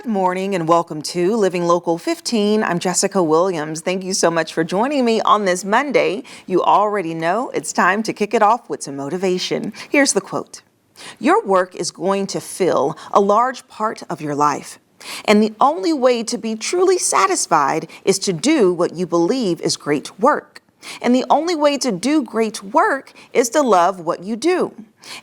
Good morning and welcome to Living Local 15. I'm Jessica Williams. Thank you so much for joining me on this Monday. You already know it's time to kick it off with some motivation. Here's the quote. Your work is going to fill a large part of your life. And the only way to be truly satisfied is to do what you believe is great work. And the only way to do great work is to love what you do.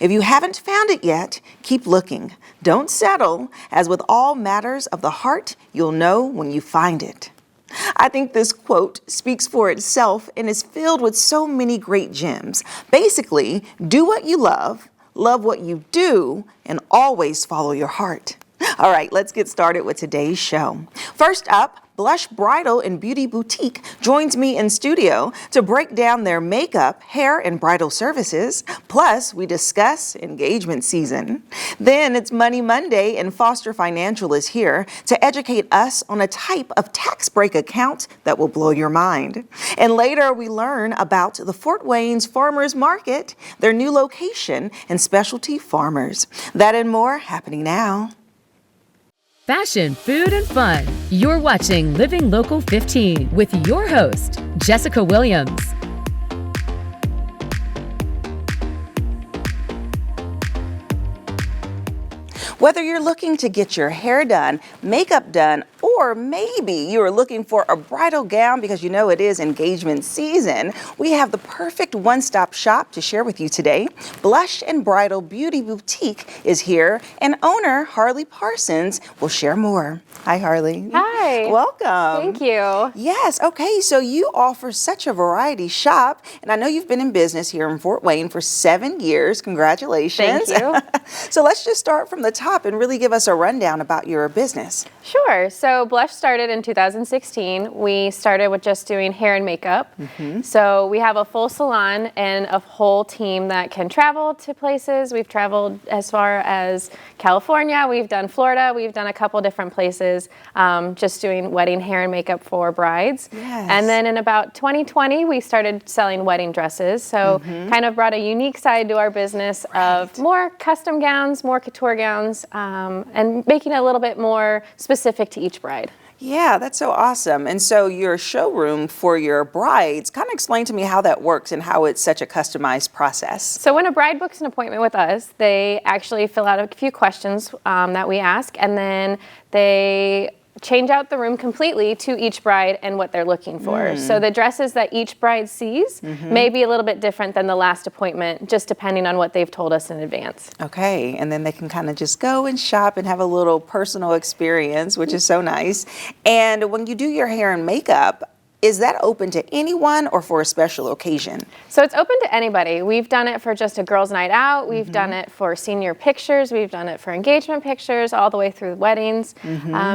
If you haven't found it yet, keep looking. Don't settle, as with all matters of the heart, you'll know when you find it. I think this quote speaks for itself and is filled with so many great gems. Basically, do what you love what you do, and always follow your heart. All right, let's get started with today's show. First up, Blush Bridal and Beauty Boutique joins me in studio to break down their makeup, hair, and bridal services. Plus, we discuss engagement season. Then it's Money Monday, and Foster Financial is here to educate us on a type of tax break account that will blow your mind. And later, we learn about the Fort Wayne's Farmers Market, their new location, and specialty farmers. That and more happening now. Fashion, food, and fun. You're watching Living Local 15 with your host, Jessica Williams. Whether you're looking to get your hair done, makeup done, or maybe you are looking for a bridal gown because you know it is engagement season, we have the perfect one-stop shop to share with you today. Blush and Bridal Beauty Boutique is here, and owner Harley Parsons will share more. Hi, Harley. Hi. Welcome. Thank you. Yes. Okay. So you offer such a variety shop, and I know you've been in business here in Fort Wayne for 7 years. Congratulations. Thank you. So let's just start from the top and really give us a rundown about your business. Sure. So Blush started in 2016. We started with just doing hair and makeup. So we have a full salon and a whole team that can travel to places. We've traveled as far as California. We've done Florida. We've done a couple different places just doing wedding hair and makeup for brides. Yes. And then in about 2020, we started selling wedding dresses. So kind of brought a unique side to our business of more custom gowns, more couture gowns, and making it a little bit more specific to each bride. Yeah, that's so awesome. And so your showroom for your brides, kind of explain to me how that works and how it's such a customized process. So when a bride books an appointment with us, they actually fill out a few questions that we ask, and then they change out the room completely to each bride and what they're looking for. So the dresses that each bride sees may be a little bit different than the last appointment, just depending on what they've told us in advance. Okay, and then they can kind of just go and shop and have a little personal experience, which is so nice. And when you do your hair and makeup, is that open to anyone or for a special occasion? So it's open to anybody. We've done it for just a girls' night out. We've done it for senior pictures. We've done it for engagement pictures, all the way through weddings.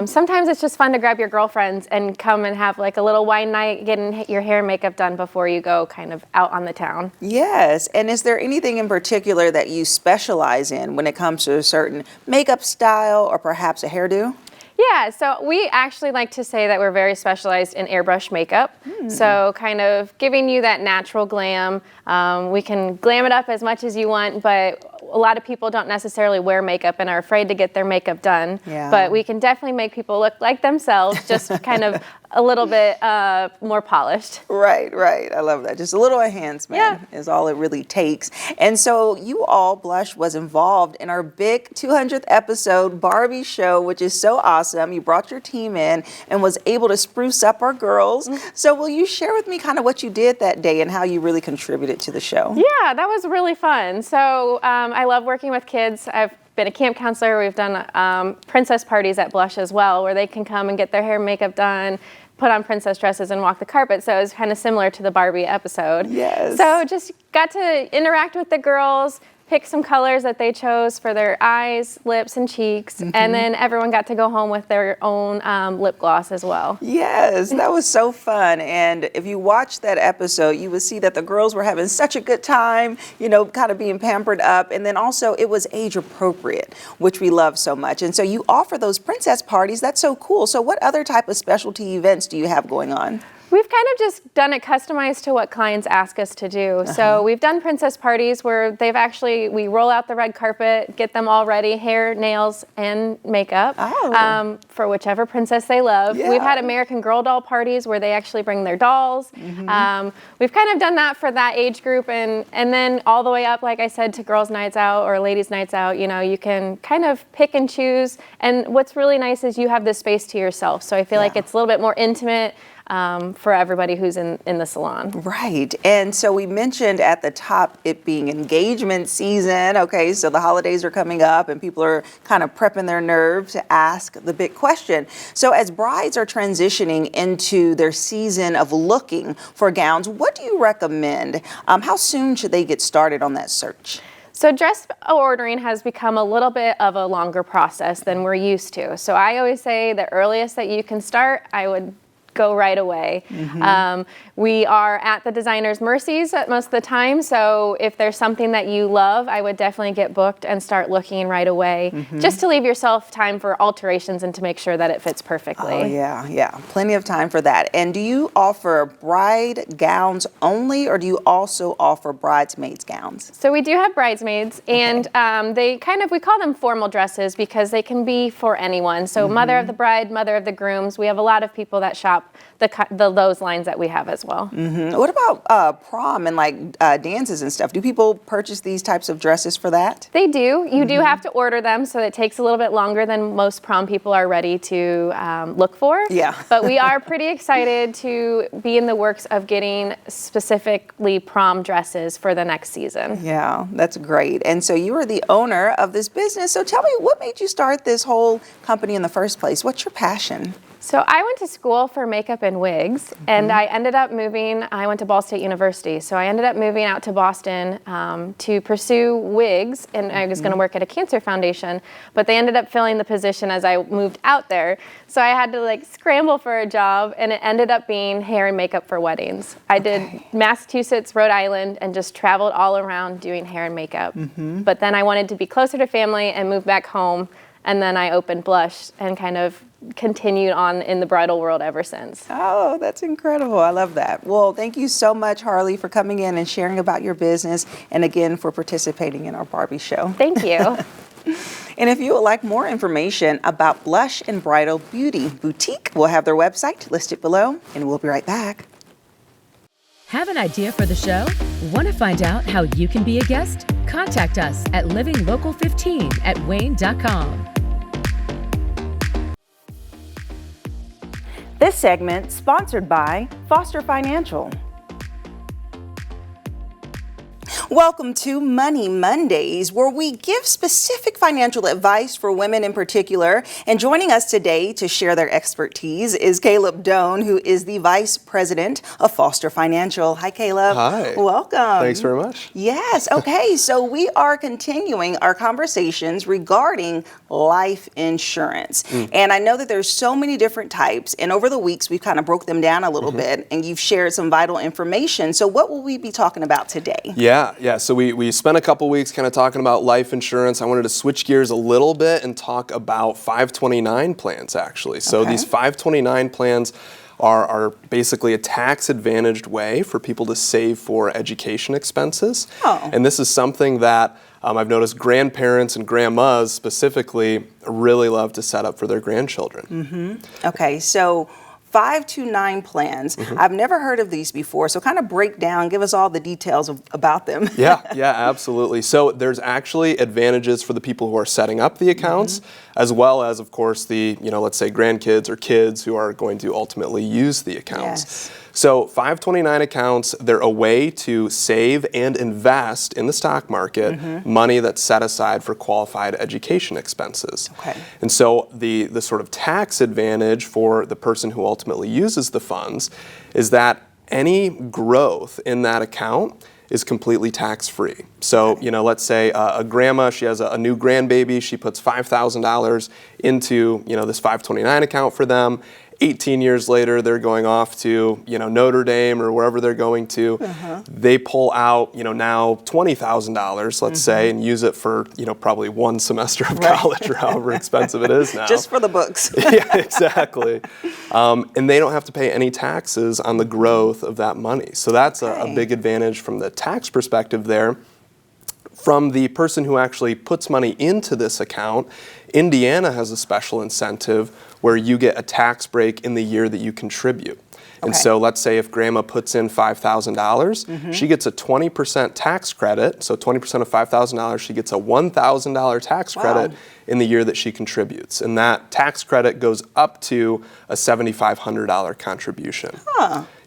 Sometimes it's just fun to grab your girlfriends and come and have like a little wine night, getting your hair and makeup done before you go kind of out on the town. Yes, and is there anything in particular that you specialize in when it comes to a certain makeup style or perhaps a hairdo? Yeah, so we actually like to say that we're very specialized in airbrush makeup. So kind of giving you that natural glam. We can glam it up as much as you want, but a lot of people don't necessarily wear makeup and are afraid to get their makeup done. Yeah. But we can definitely make people look like themselves, just kind of a little bit more polished. Right. I love that. Just a little enhancement is all it really takes. And so you all, Blush, was involved in our big 200th episode Barbie show, which is so awesome. You brought your team in and was able to spruce up our girls. So will you share with me kind of what you did that day and how you really contributed to the show? Yeah, that was really fun. So I love working with kids. I've been a camp counselor. We've done princess parties at Blush as well, where they can come and get their hair and makeup done, put on princess dresses and walk the carpet. So it was kind of similar to the Barbie episode. Yes. So just got to interact with the girls, pick some colors that they chose for their eyes, lips, and cheeks, and then everyone got to go home with their own lip gloss as well. Yes, that was so fun. And if you watch that episode, you would see that the girls were having such a good time, you know, kind of being pampered up. And then also it was age appropriate, which we love so much. And so you offer those princess parties. That's so cool. So what other type of specialty events do you have going on? We've kind of just done it customized to what clients ask us to do. So we've done princess parties where we roll out the red carpet, get them all ready, hair, nails, and makeup for whichever princess they love. Yeah. We've had American Girl doll parties where they actually bring their dolls. We've kind of done that for that age group, and then all the way up, like I said, to girls' nights out or ladies' nights out. You know, you can kind of pick and choose. And what's really nice is you have this space to yourself. So I feel like it's a little bit more intimate for everybody who's in the salon. Right. And so we mentioned at the top it being engagement season. Okay, so the holidays are coming up and people are kind of prepping their nerves to ask the big question. So as brides are transitioning into their season of looking for gowns, what do you recommend? How soon should they get started on that search? So dress ordering has become a little bit of a longer process than we're used to. So I always say the earliest that you can start, I would go right away. We are at the designer's mercies at most of the time, so if there's something that you love, I would definitely get booked and start looking right away, just to leave yourself time for alterations and to make sure that it fits perfectly. Oh, yeah, plenty of time for that. And do you offer bride gowns only, or do you also offer bridesmaids gowns? So we do have bridesmaids, and we call them formal dresses because they can be for anyone. So mother of the bride, mother of the grooms, we have a lot of people that shop those lines that we have as well. What about prom and like dances and stuff? Do people purchase these types of dresses for that? They do. You do have to order them, so it takes a little bit longer than most prom people are ready to look for. Yeah. But we are pretty excited to be in the works of getting specifically prom dresses for the next season. Yeah, that's great. And so you are the owner of this business. So tell me, what made you start this whole company in the first place? What's your passion? So I went to school for makeup and wigs, and I ended up moving. I went to Ball State University, so I ended up moving out to Boston to pursue wigs, and I was going to work at a cancer foundation, but they ended up filling the position as I moved out there. So I had to scramble for a job, and it ended up being hair and makeup for weddings. I did Massachusetts, Rhode Island, and just traveled all around doing hair and makeup. But then I wanted to be closer to family and move back home, and then I opened Blush and kind of continued on in the bridal world ever since. Oh, that's incredible. I love that. Well, thank you so much, Harley, for coming in and sharing about your business, and again for participating in our Barbie show. Thank you. And if you would like more information about Blush and Bridal Beauty Boutique, we'll have their website listed below, and we'll be right back. Have an idea for the show? Want to find out how you can be a guest? Contact us at livinglocal15@wayne.com. This segment sponsored by Foster Financial. Welcome to Money Mondays, where we give specific financial advice for women in particular. And joining us today to share their expertise is Caleb Doan, who is the Vice President of Foster Financial. Hi, Caleb. Hi. Welcome. Thanks very much. Yes. Okay. So we are continuing our conversations regarding life insurance. And I know that there's so many different types. And over the weeks, we've kind of broke them down a little bit, and you've shared some vital information. So what will we be talking about today? Yeah. So we spent a couple weeks kind of talking about life insurance. I wanted to switch gears a little bit and talk about 529 plans, actually. So these 529 plans are basically a tax-advantaged way for people to save for education expenses. And this is something that I've noticed grandparents and grandmas specifically really love to set up for their grandchildren. Okay, so 529 plans. I've never heard of these before, so kind of break down, give us all the details about them. Yeah, absolutely. So there's actually advantages for the people who are setting up the accounts, as well as, of course, the, let's say grandkids or kids who are going to ultimately use the accounts. So 529 accounts, they're a way to save and invest in the stock market money that's set aside for qualified education expenses. And so the sort of tax advantage for the person who ultimately uses the funds is that any growth in that account is completely tax-free. So, let's say a grandma, she has a new grandbaby, she puts $5,000 into, this 529 account for them. 18 years later, they're going off to, Notre Dame or wherever they're going to. They pull out, now $20,000, let's say, and use it for, probably one semester of college or however expensive it is now. Just for the books. Yeah, exactly. And they don't have to pay any taxes on the growth of that money. So that's a big advantage from the tax perspective there. From the person who actually puts money into this account, Indiana has a special incentive where you get a tax break in the year that you contribute. And so let's say if grandma puts in $5,000, she gets a 20% tax credit. So 20% of $5,000, she gets a $1,000 tax credit in the year that she contributes. And that tax credit goes up to a $7,500 contribution.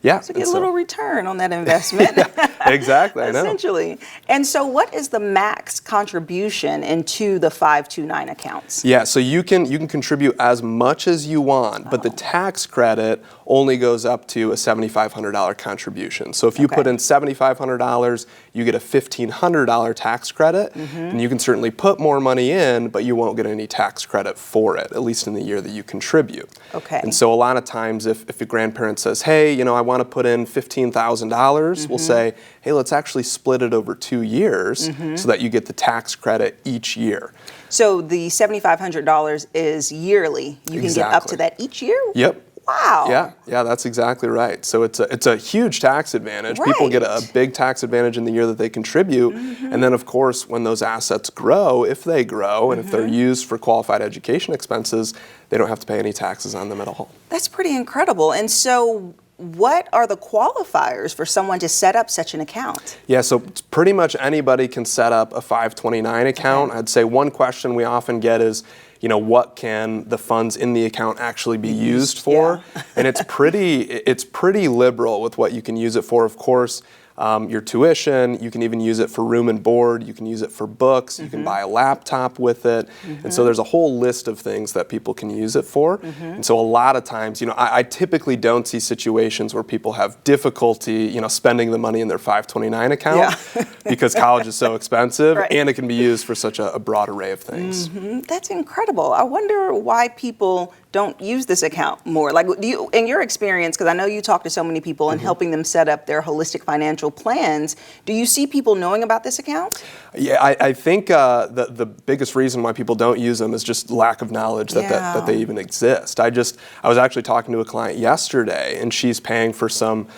Yeah. So get a little return on that investment. Exactly, I know. Essentially. And so what is the max contribution into the 529 accounts? Yeah, so you can contribute as much as you want, but the tax credit only goes up to a $7,500 contribution. So if you put in $7,500, you get a $1,500 tax credit, and you can certainly put more money in, but you won't get any tax credit for it, at least in the year that you contribute. Okay. And so a lot of times if a grandparent says, hey, I want to put in $15,000, we'll say, hey, let's actually split it over 2 years so that you get the tax credit each year. So the $7,500 is yearly. You can get up to that each year? Yep. Wow. Yeah, that's exactly right. So it's a huge tax advantage. People get a big tax advantage in the year that they contribute. And then, of course, when those assets grow, if they grow, and if they're used for qualified education expenses, they don't have to pay any taxes on them at all. That's pretty incredible. And so what are the qualifiers for someone to set up such an account? Yeah, so pretty much anybody can set up a 529 account. I'd say one question we often get is, what can the funds in the account actually be used for? And it's pretty liberal with what you can use it for. Of course, your tuition, you can even use it for room and board, you can use it for books, you can buy a laptop with it. And so there's a whole list of things that people can use it for. And so a lot of times, I typically don't see situations where people have difficulty, spending the money in their 529 account because college is so expensive and it can be used for such a broad array of things. That's incredible. I wonder why people don't use this account more. Like, do you, in your experience, because I know you talk to so many people and helping them set up their holistic financial plans, do you see people knowing about this account? Yeah, I think the biggest reason why people don't use them is just lack of knowledge that they even exist. I was actually talking to a client yesterday, and she's paying for some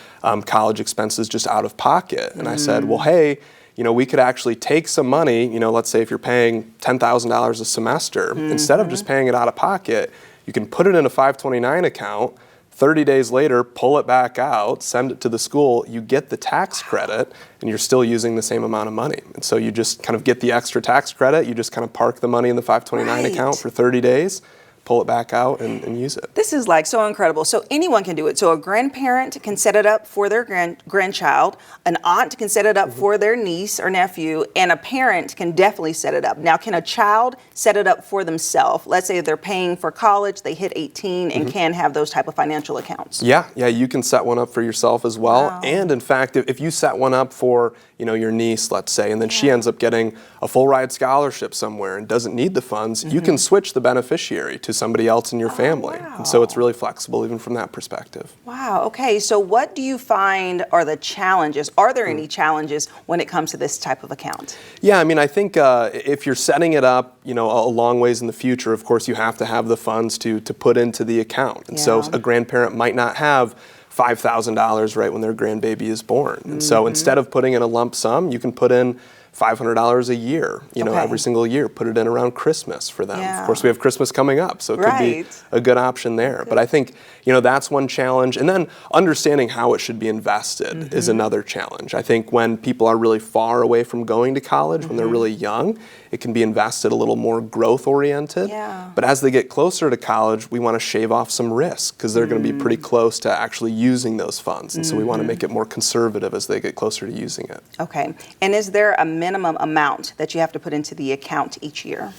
college expenses just out of pocket. And I said, well, hey, we could actually take some money, let's say if you're paying $10,000 a semester, instead of just paying it out of pocket, you can put it in a 529 account, 30 days later, pull it back out, send it to the school, you get the tax credit, and you're still using the same amount of money. And so you just kind of get the extra tax credit, you just kind of park the money in the 529 account for 30 days, pull it back out and use it. This is like so incredible. So anyone can do it. So a grandparent can set it up for their grandchild, an aunt can set it up for their niece or nephew, and a parent can definitely set it up. Now, can a child set it up for themselves? Let's say they're paying for college, they hit 18 and can have those type of financial accounts. Yeah, you can set one up for yourself as well. Wow. And in fact, if you set one up for your niece, let's say, and then she ends up getting a full ride scholarship somewhere and doesn't need the funds, you can switch the beneficiary to somebody else in your family. And so it's really flexible even from that perspective. Wow, okay. So what do you find are the challenges? Are there any challenges when it comes to this type of account? Yeah, I think if you're setting it up, a long ways in the future, of course, you have to have the funds to put into the account. And so a grandparent might not have $5,000 right when their grandbaby is born. And so instead of putting in a lump sum, you can put in $500 a year, every single year, put it in around Christmas for them. Of course, we have Christmas coming up, so it could be a good option there. But I think, that's one challenge. And then understanding how it should be invested is another challenge. I think when people are really far away from going to college, when they're really young, it can be invested a little more growth oriented. But as they get closer to college, we want to shave off some risk because they're going to be pretty close to actually using those funds. And so we want to make it more conservative as they get closer to using it. Okay. And is there a minimum amount that you have to put into the account each year?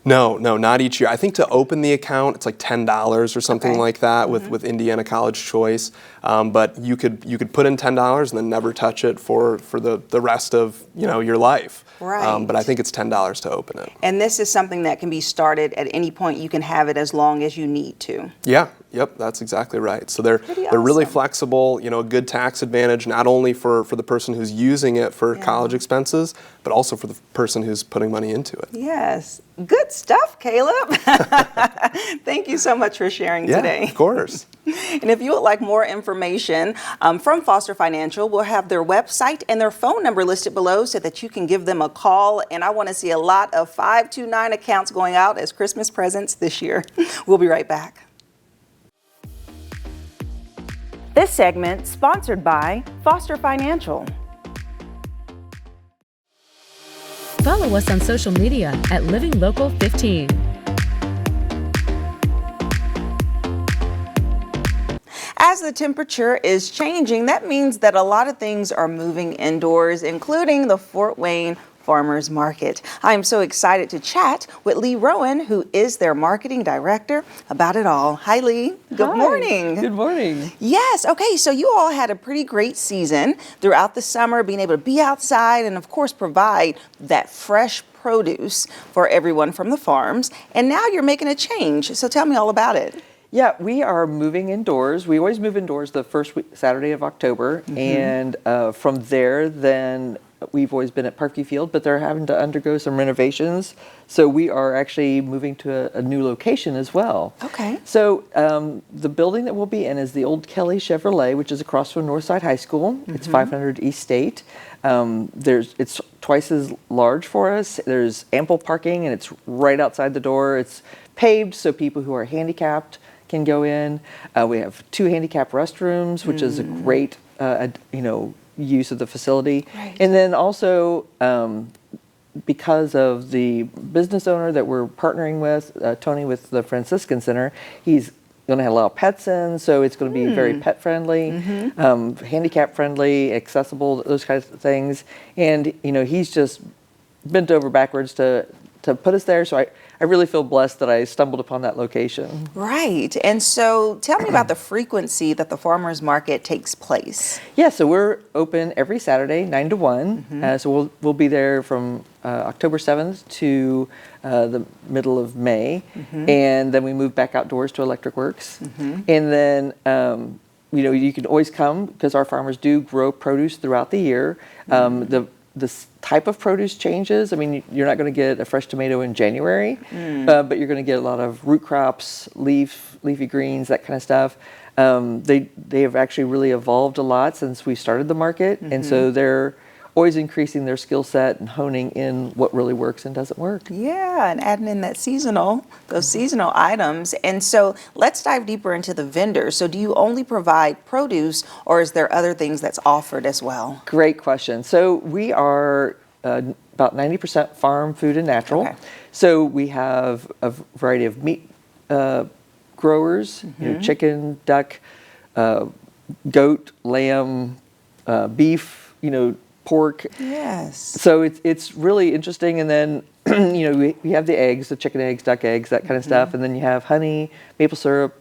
No, not each year. I think to open the account, it's like $10 or something like that with Indiana College Choice. But you could put in $10 and then never touch it for the rest of your life. But I think it's $10 to open it. And this is something that can be started at any point. You can have it as long as you need to. Yeah, Yep, that's exactly right. So they're Pretty really awesome. flexible, a good tax advantage, not only for the person who's using it for college expenses, but also for the person who's putting money into it. Yes. Good stuff, Caleb. Thank you so much for sharing today. Yeah, of course. And if you would like more information from Foster Financial, we'll have their website and their phone number listed below so that you can give them a call. And I want to see a lot of 529 accounts going out as Christmas presents this year. We'll be right back. This segment sponsored by Foster Financial. Follow us on social media at Living Local 15. As the temperature is changing, that means that a lot of things are moving indoors, including the Fort Wayne Farmers Market. I am so excited to chat with Lee Rowan, who is their marketing director, about it all. Hi, Lee. Good morning. Good morning. Yes. Okay. So you all had a pretty great season throughout the summer, being able to be outside and, of course, provide that fresh produce for everyone from the farms. And now you're making a change. So tell me all about it. Yeah, we are moving indoors. We always move indoors the first Saturday of October. And from there, then we've always been at Parkview Field, but they're having to undergo some renovations. So we are actually moving to a new location as well. Okay. So the building that we'll be in is the old Kelly Chevrolet, which is across from Northside High School. It's 500 East State. It's twice as large for us. There's ample parking, and it's right outside the door. It's paved so people who are handicapped can go in. We have 2 handicap restrooms, which is a great, use of the facility. Right. And then also, because of the business owner that we're partnering with, Tony with the Franciscan Center, he's going to allow pets in, so it's going to be very pet friendly, handicap friendly, accessible, those kinds of things. And he's just bent over backwards to put us there. So I really feel blessed that I stumbled upon that location. Right. And so tell me about the frequency that the farmers market takes place. Yeah, so we're open every Saturday, 9 to 1. So we'll be there from October 7th to the middle of May. And then we move back outdoors to Electric Works. And then, you can always come because our farmers do grow produce throughout the year. The type of produce changes. I mean, you're not going to get a fresh tomato in January, but you're going to get a lot of root crops, leafy greens, that kind of stuff. They have actually really evolved a lot since we started the market, and so they're always increasing their skill set and honing in what really works and doesn't work. Yeah, and adding in those seasonal items. And so let's dive deeper into the vendors. So do you only provide produce, or is there other things that's offered as well? Great question. So we are about 90% farm, food, and natural. Okay. So we have a variety of meat growers, chicken, duck, goat, lamb, beef, pork. Yes. So it's really interesting. And then, we have the eggs, the chicken eggs, duck eggs, that kind of stuff. And then you have honey, maple syrup,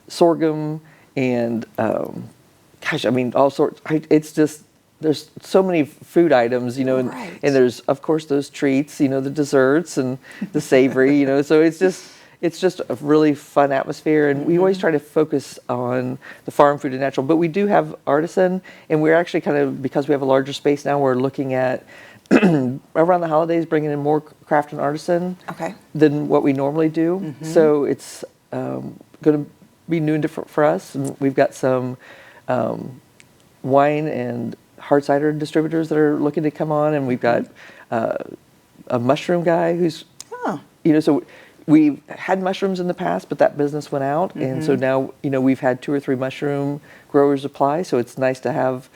sorghum, and all sorts. It's just, there's so many food items, and there's, of course, those treats, the desserts and the savory, so it's just a really fun atmosphere, and we always try to focus on the farm, food, and natural. But we do have artisan, and we're actually because we have a larger space now, we're looking at around the holidays bringing in more craft and artisan than what we normally do. So it's going to be new and different for us. And we've got some wine and hard cider distributors that are looking to come on, and we've got a mushroom guy who's, so we've had mushrooms in the past, but that business went out. And so now, we've had 2 or 3 mushroom growers apply. So it's nice to have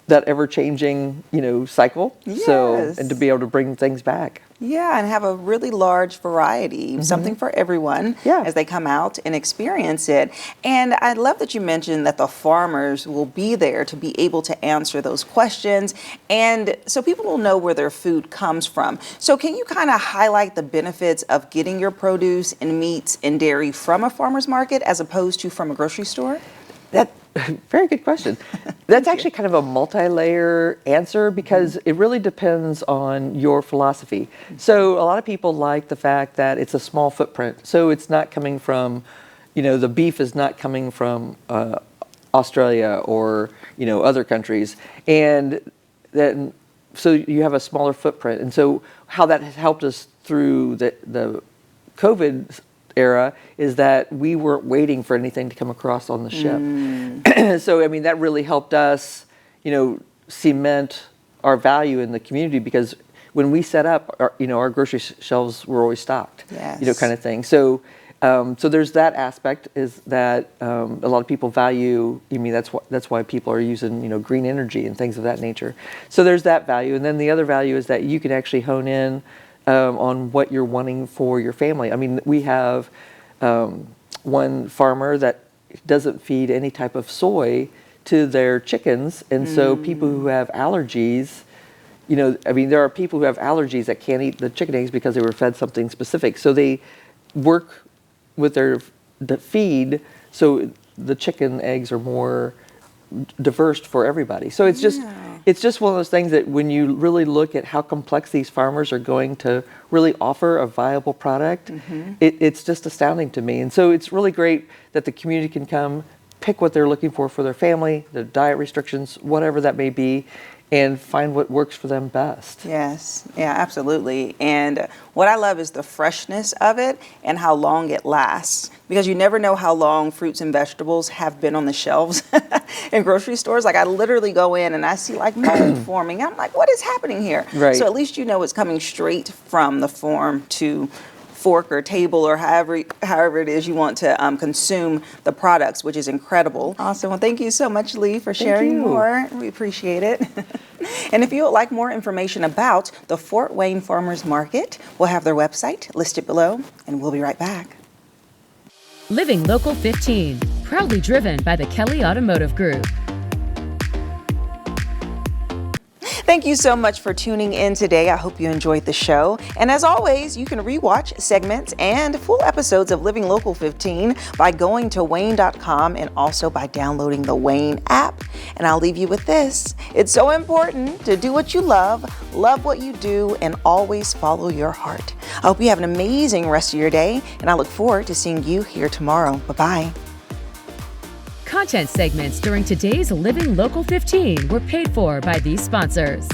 that ever-changing, cycle. Yes. So, and to be able to bring things back. Yeah, and have a really large variety, something for everyone as they come out and experience it. And I love that you mentioned that the farmers will be there to be able to answer those questions, and so people will know where their food comes from. So can you kind of highlight the benefits of getting your produce and meats and dairy from a farmer's market as opposed to from a grocery store? Very good question. That's actually kind of a multi-layer answer because it really depends on your philosophy. So a lot of people like the fact that it's a small footprint. So it's not coming from, the beef is not coming from Australia or other countries, and then so you have a smaller footprint. And so how that has helped us through the COVID era is that we weren't waiting for anything to come across on the ship. So I mean that really helped us, cement our value in the community, because when we set up, our grocery shelves were always stocked. Yes. Kind of thing. So. So there's that aspect, is that a lot of people value. That's why people are using green energy and things of that nature. So there's that value, and then the other value is that you can actually hone in on what you're wanting for your family. I mean, we have one farmer that doesn't feed any type of soy to their chickens, and so people who have allergies. There are people who have allergies that can't eat the chicken eggs because they were fed something specific. So they work with the feed, so the chicken eggs are more diverse for everybody. So it's just one of those things that when you really look at how complex these farmers are going to really offer a viable product, it's just astounding to me. And so it's really great that the community can come, pick what they're looking for their family, their diet restrictions, whatever that may be, and find what works for them best. Yes, yeah, absolutely. And what I love is the freshness of it and how long it lasts, because you never know how long fruits and vegetables have been on the shelves in grocery stores. Like I literally go in and I see like mold forming. I'm like, what is happening here? Right. So at least it's coming straight from the farm to fork or table, or however it is you want to consume the products, which is incredible. Awesome. Well, thank you so much, Lee, for sharing more. We appreciate it. And if you would like more information about the Fort Wayne Farmers Market, we'll have their website listed below, and we'll be right back. Living Local 15, proudly driven by the Kelly Automotive Group. Thank you so much for tuning in today. I hope you enjoyed the show. And as always, you can rewatch segments and full episodes of Living Local 15 by going to WANE.com and also by downloading the WANE app. And I'll leave you with this. It's so important to do what you love what you do, and always follow your heart. I hope you have an amazing rest of your day, and I look forward to seeing you here tomorrow. Bye-bye. Content segments during today's Living Local 15 were paid for by these sponsors.